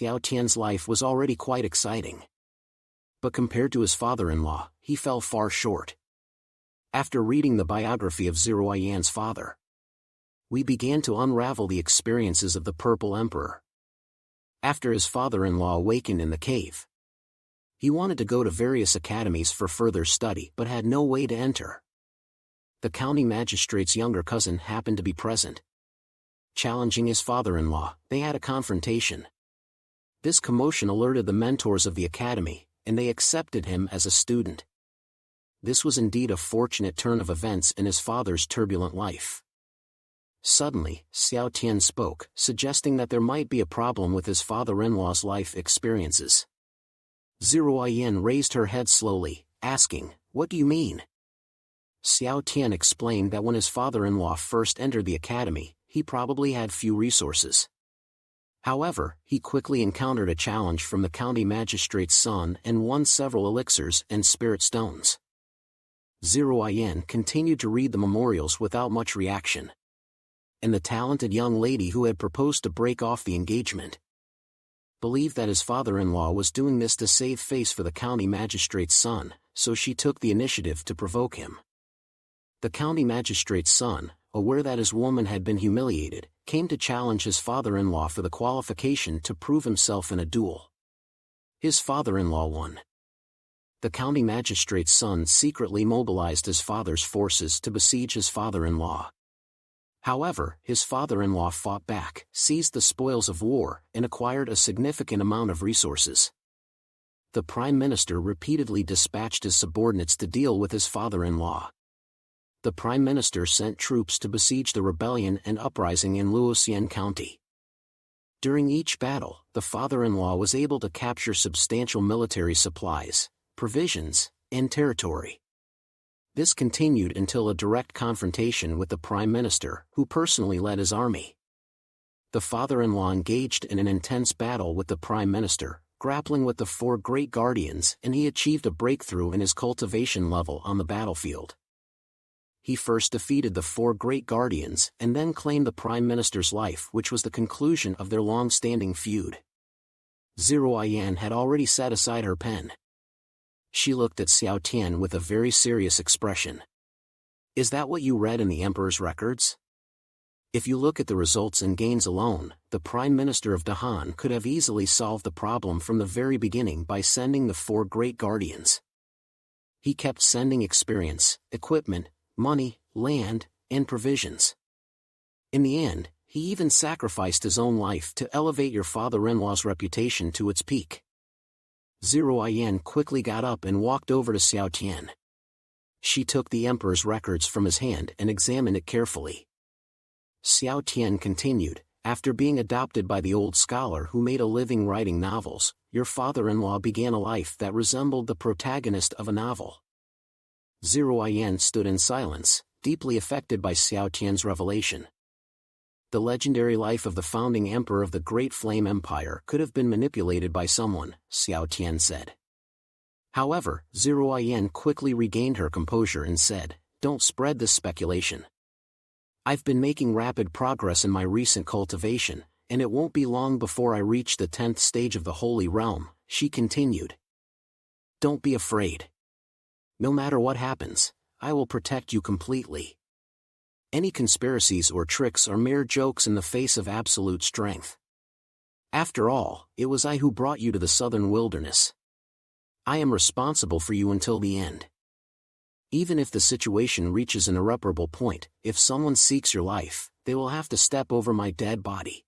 Xiao Tian's life was already quite exciting. But compared to his father-in-law, he fell far short. After reading the biography of Zhuo Yan's father, we began to unravel the experiences of the Purple Emperor. After his father-in-law awakened in the cave, he wanted to go to various academies for further study but had no way to enter. The county magistrate's younger cousin happened to be present. Challenging his father-in-law, they had a confrontation. This commotion alerted the mentors of the academy, and they accepted him as a student. This was indeed a fortunate turn of events in his father's turbulent life. Suddenly, Xiao Tian spoke, suggesting that there might be a problem with his father-in-law's life experiences. Zhuo Yan raised her head slowly, asking, "What do you mean?" Xiao Tian explained that when his father-in-law first entered the academy, he probably had few resources. However, he quickly encountered a challenge from the county magistrate's son and won several elixirs and spirit stones. Zhuo Yan continued to read the memorials without much reaction. And the talented young lady who had proposed to break off the engagement believed that his father-in-law was doing this to save face for the county magistrate's son, so she took the initiative to provoke him. The county magistrate's son, aware that his woman had been humiliated, came to challenge his father-in-law for the qualification to prove himself in a duel. His father-in-law won. The county magistrate's son secretly mobilized his father's forces to besiege his father-in-law. However, his father-in-law fought back, seized the spoils of war, and acquired a significant amount of resources. The prime minister repeatedly dispatched his subordinates to deal with his father-in-law. The prime minister sent troops to besiege the rebellion and uprising in Luoxian County. During each battle, the father-in-law was able to capture substantial military supplies, provisions, and territory. This continued until a direct confrontation with the prime minister, who personally led his army. The father-in-law engaged in an intense battle with the prime minister, grappling with the four great guardians, and he achieved a breakthrough in his cultivation level on the battlefield. He first defeated the four great guardians and then claimed the prime minister's life, which was the conclusion of their long-standing feud. Zhuo Yan had already set aside her pen. She looked at Xiao Tian with a very serious expression. "Is that what you read in the emperor's records? If you look at the results and gains alone, the prime minister of Dahan could have easily solved the problem from the very beginning by sending the four great guardians. He kept sending experience, equipment, money, land, and provisions. In the end, he even sacrificed his own life to elevate your father-in-law's reputation to its peak." Zhuo Yan quickly got up and walked over to Xiao Tian. She took the emperor's records from his hand and examined it carefully. Xiao Tian continued, "After being adopted by the old scholar who made a living writing novels, your father-in-law began a life that resembled the protagonist of a novel." Zhuo Yan stood in silence, deeply affected by Xiao Tian's revelation. The legendary life of the founding emperor of the Great Flame Empire could have been manipulated by someone, Xiao Tian said. However, Zhuo Yan quickly regained her composure and said, "Don't spread this speculation. I've been making rapid progress in my recent cultivation, and it won't be long before I reach the 10th stage of the Holy Realm," she continued. "Don't be afraid. No matter what happens, I will protect you completely. Any conspiracies or tricks are mere jokes in the face of absolute strength. After all, it was I who brought you to the southern wilderness. I am responsible for you until the end. Even if the situation reaches an irreparable point, if someone seeks your life, they will have to step over my dead body."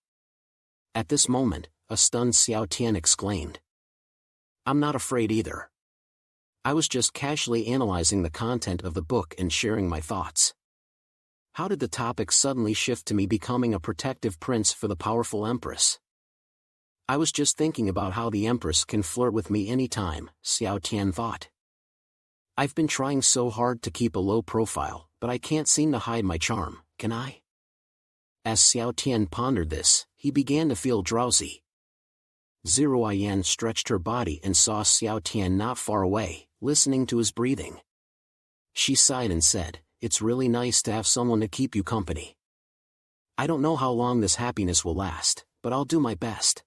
At this moment, a stunned Xiao Tian exclaimed, "I'm not afraid either. I was just casually analyzing the content of the book and sharing my thoughts. How did the topic suddenly shift to me becoming a protective prince for the powerful empress? I was just thinking about how the empress can flirt with me anytime," Xiao Tian thought. "I've been trying so hard to keep a low profile, but I can't seem to hide my charm, can I?" As Xiao Tian pondered this, he began to feel drowsy. Zhuo Yan stretched her body and saw Xiao Tian not far away, listening to his breathing. She sighed and said, "It's really nice to have someone to keep you company. I don't know how long this happiness will last, but I'll do my best."